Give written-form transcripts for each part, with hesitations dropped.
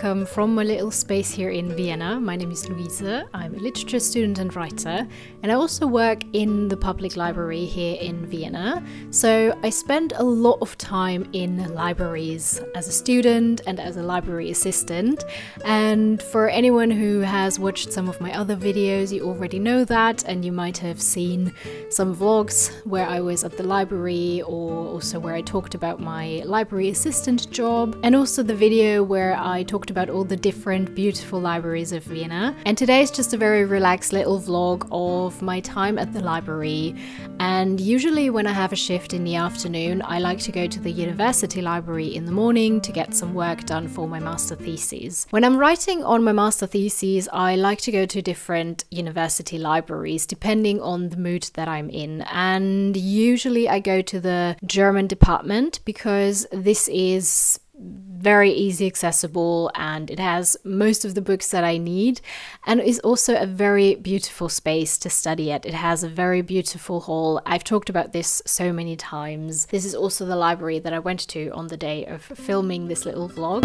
welcome from my little space here in Vienna. My name is Luise. I'm a literature student and writer, and I also work in the public library here in Vienna. So I spend a lot of time in libraries as a student and as a library assistant. And for anyone who has watched some of my other videos, you already know that, and you might have seen some vlogs where I was at the library, or also where I talked about my library assistant job, and also the video where I talked about all the different beautiful libraries of Vienna. And today is just a very relaxed little vlog of my time at the library. And usually when I have a shift in the afternoon, I like to go to the university library in the morning to get some work done for my master thesis. When I'm writing on my master thesis, I like to go to different university libraries depending on the mood that I'm in. And usually I go to the German department because this is very easy accessible and it has most of the books that I need, and is also a very beautiful space to study at. It has a very beautiful hall. I've talked about this so many times. This is also the library that I went to on the day of filming this little vlog.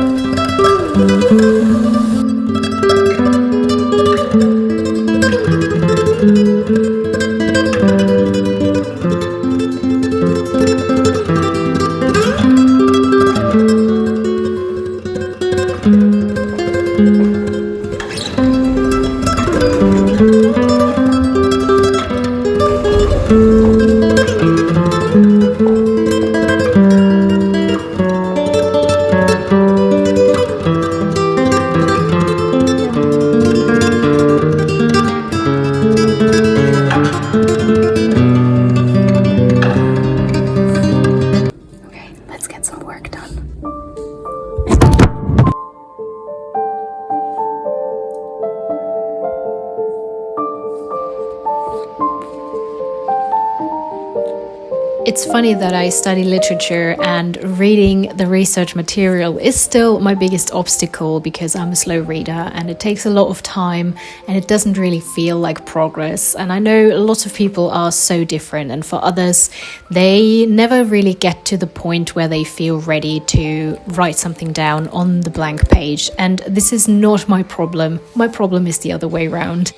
It's funny that I study literature and reading the research material is still my biggest obstacle because I'm a slow reader and it takes a lot of time and it doesn't really feel like progress. And I know a lot of people are so different, and for others, they never really get to the point where they feel ready to write something down on the blank page. And this is not my problem. My problem is the other way around.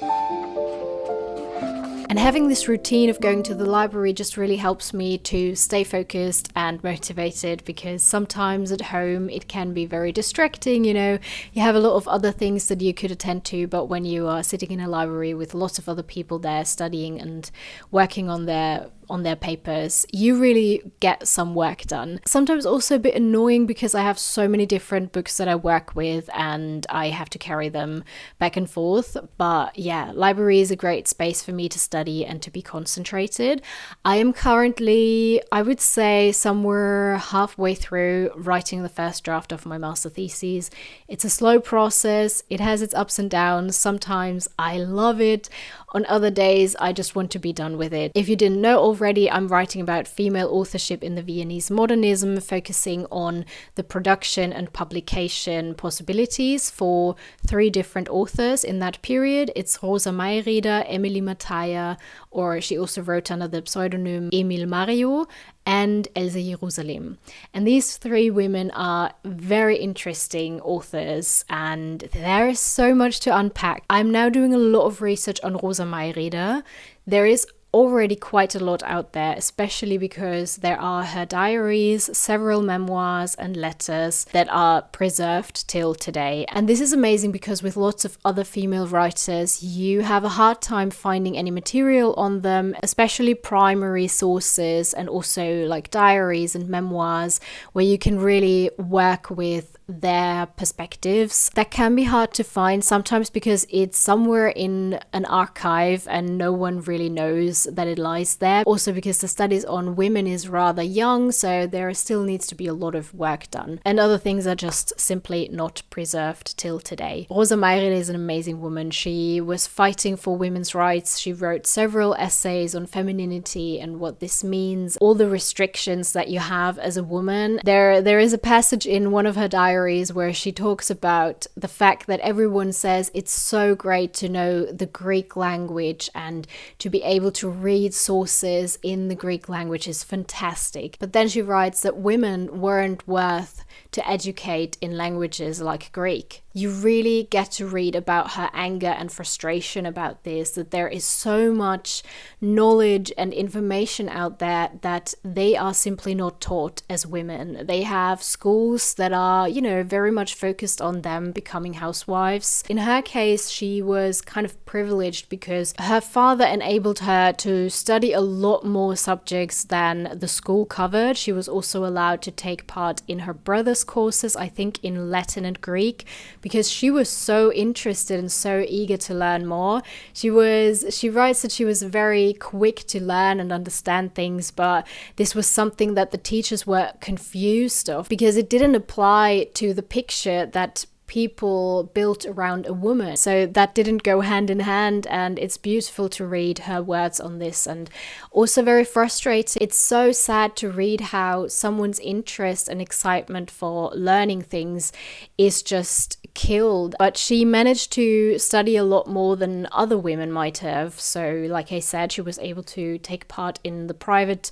And having this routine of going to the library just really helps me to stay focused and motivated, because sometimes at home it can be very distracting, you have a lot of other things that you could attend to, but when you are sitting in a library with lots of other people there studying and working on their papers, you really get some work done. Sometimes also a bit annoying because I have so many different books that I work with and I have to carry them back and forth. But yeah, library is a great space for me to study and to be concentrated. I am currently, I would say, somewhere halfway through writing the first draft of my master thesis. It's a slow process. It has its ups and downs. Sometimes I love it. On other days, I just want to be done with it. If you didn't know already, I'm writing about female authorship in the Viennese modernism, focusing on the production and publication possibilities for 3 different authors in that period. It's Rosa Mayreder, Emily Mataya, or she also wrote under the pseudonym Emil Mario, and Else Jerusalem. And these 3 women are very interesting authors, and there is so much to unpack. I'm now doing a lot of research on Rosa Mayreder. There is already quite a lot out there, especially because there are her diaries, several memoirs and letters that are preserved till today. And this is amazing because with lots of other female writers, you have a hard time finding any material on them, especially primary sources and also like diaries and memoirs where you can really work with their perspectives. That can be hard to find sometimes because it's somewhere in an archive and no one really knows that it lies there. Also because the studies on women is rather young, so there still needs to be a lot of work done. And other things are just simply not preserved till today. Rosa Mayreder is an amazing woman. She was fighting for women's rights. She wrote several essays on femininity and what this means, all the restrictions that you have as a woman. There is a passage in one of her diaries where she talks about the fact that everyone says it's so great to know the Greek language and to be able to read sources in the Greek language is fantastic. But then she writes that women weren't worth to educate in languages like Greek. you really get to read about her anger and frustration about this, that there is so much knowledge and information out there that they are simply not taught as women. They have schools that are, very much focused on them becoming housewives. In her case, she was kind of privileged because her father enabled her to study a lot more subjects than the school covered. She was also allowed to take part in her brother's courses, I think in Latin and Greek, because she was so interested and so eager to learn more. She writes that she was very quick to learn and understand things, but this was something that the teachers were confused of because it didn't apply to the picture that people built around a woman. So that didn't go hand in hand, and it's beautiful to read her words on this, and also very frustrating. It's so sad to read how someone's interest and excitement for learning things is just killed. But she managed to study a lot more than other women might have. So like I said, she was able to take part in the private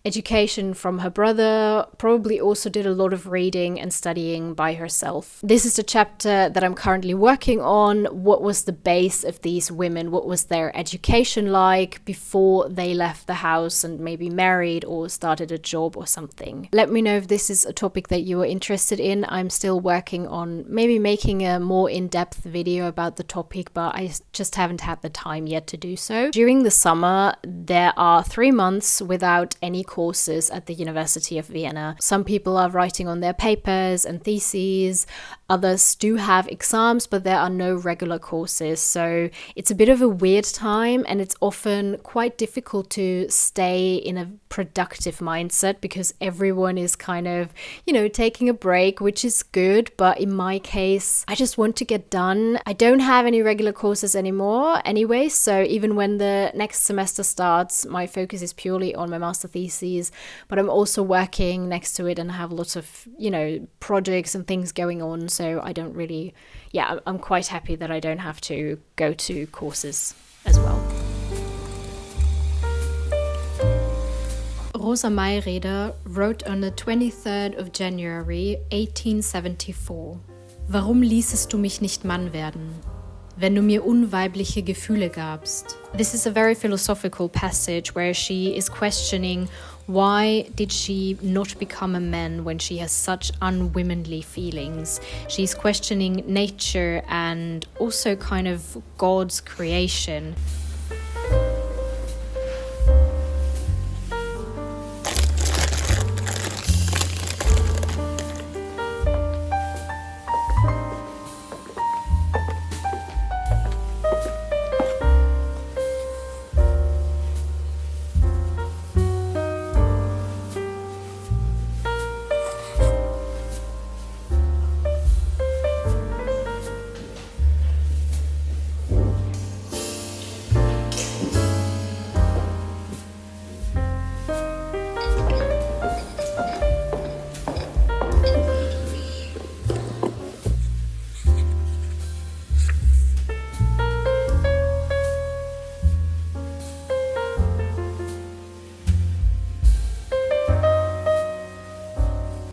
education from her brother, probably also did a lot of reading and studying by herself. This is the chapter that I'm currently working on. What was the base of these women? What was their education like before they left the house and maybe married or started a job or something? Let me know if this is a topic that you are interested in. I'm still working on maybe making a more in-depth video about the topic, but I just haven't had the time yet to do so. During the summer, there are 3 months without any courses at the University of Vienna. Some people are writing on their papers and theses. Others do have exams, but there are no regular courses. So it's a bit of a weird time, and it's often quite difficult to stay in a productive mindset because everyone is kind of, taking a break, which is good. But in my case, I just want to get done. I don't have any regular courses anymore anyway. So even when the next semester starts, my focus is purely on my master thesis, but I'm also working next to it and have lots of, projects and things going on. So I don't really, I'm quite happy that I don't have to go to courses as well. Rosa Mayreder wrote on the 23rd of January 1874. Warum ließest du mich nicht Mann werden, wenn du mir unweibliche Gefühle gabst? This is a very philosophical passage where she is questioning why did she not become a man when she has such unwomanly feelings. She's questioning nature and also kind of God's creation.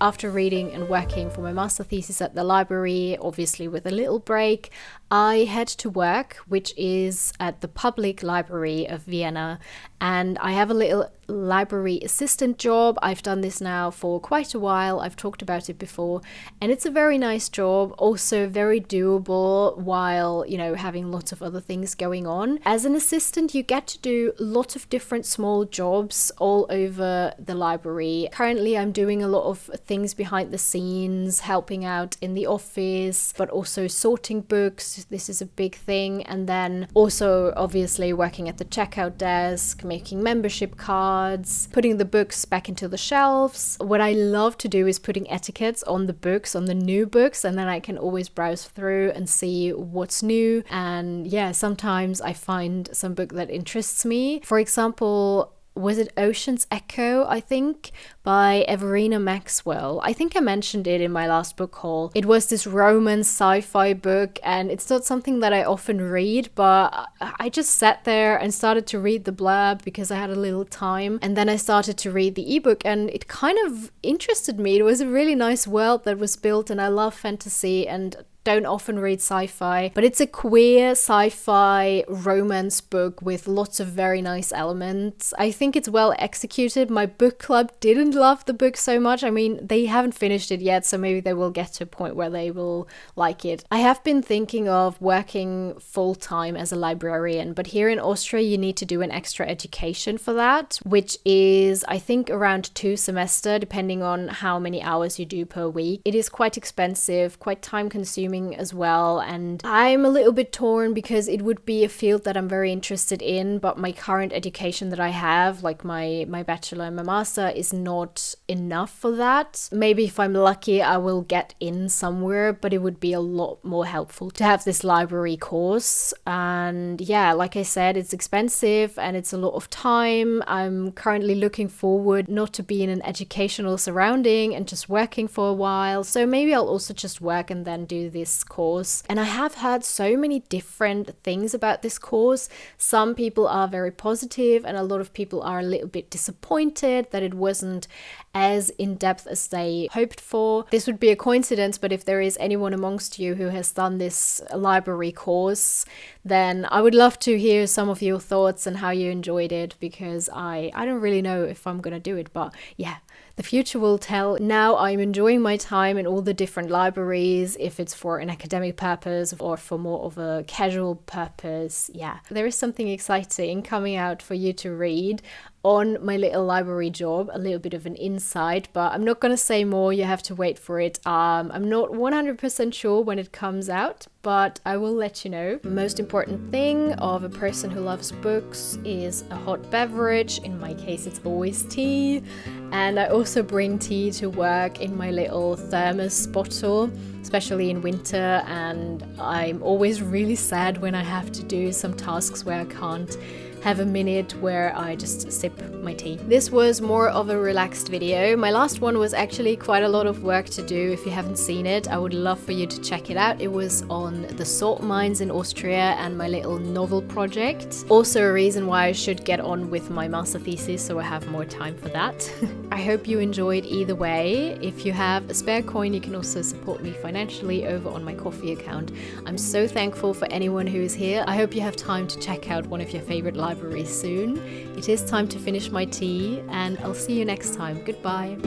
After reading and working for my master thesis at the library, obviously with a little break, I had to work, which is at the public library of Vienna. And I have a little library assistant job. I've done this now for quite a while. I've talked about it before. And it's a very nice job, also very doable while, having lots of other things going on. As an assistant, you get to do lots of different small jobs all over the library. Currently, I'm doing a lot of things behind the scenes, helping out in the office, but also sorting books. This is a big thing. And then also, obviously, working at the checkout desk, making membership cards, putting the books back into the shelves. What I love to do is putting etiquettes on the books, on the new books, and then I can always browse through and see what's new. And sometimes I find some book that interests me. For example, was it Ocean's Echo, I think, by Everina Maxwell? I think I mentioned it in my last book haul. It was this romance sci-fi book, and it's not something that I often read, but I just sat there and started to read the blurb because I had a little time, and then I started to read the ebook, and it kind of interested me. It was a really nice world that was built, and I love fantasy, and don't often read sci-fi, but it's a queer sci-fi romance book with lots of very nice elements. I think it's well executed. My book club didn't love the book so much. I mean, they haven't finished it yet, so maybe they will get to a point where they will like it. I have been thinking of working full-time as a librarian, but here in Austria you need to do an extra education for that, which is I think around 2 semesters, depending on how many hours you do per week. It is quite expensive, quite time consuming as well, and I'm a little bit torn because it would be a field that I'm very interested in, but my current education that I have, like my bachelor and my master, is not enough for that. Maybe if I'm lucky I will get in somewhere, but it would be a lot more helpful to have this library course. And yeah, like I said, it's expensive and it's a lot of time. I'm currently looking forward not to be in an educational surrounding and just working for a while, so maybe I'll also just work and then do this course. And I have heard so many different things about this course. Some people are very positive and a lot of people are a little bit disappointed that it wasn't as in-depth as they hoped for. This would be a coincidence, but if there is anyone amongst you who has done this library course, then I would love to hear some of your thoughts and how you enjoyed it, because I don't really know if I'm gonna do it, but yeah, the future will tell. Now I'm enjoying my time in all the different libraries, if it's for an academic purpose or for more of a casual purpose. Yeah, there is something exciting coming out for you to read on my little library job, a little bit of an insight, but I'm not going to say more. You have to wait for it. I'm not 100% sure when it comes out, but I will let you know. The most important thing of a person who loves books is a hot beverage. In my case, it's always tea. And I also bring tea to work in my little thermos bottle, especially in winter. And I'm always really sad when I have to do some tasks where I can't have a minute where I just sip my tea. This was more of a relaxed video. My last one was actually quite a lot of work to do. If you haven't seen it, I would love for you to check it out. It was on the salt mines in Austria and my little novel project. Also a reason why I should get on with my master thesis, so I have more time for that. I hope you enjoyed either way. If you have a spare coin, you can also support me financially over on my Ko-fi account. I'm so thankful for anyone who is here. I hope you have time to check out one of your favorite libraries soon. It is time to finish my tea, and I'll see you next time. Goodbye.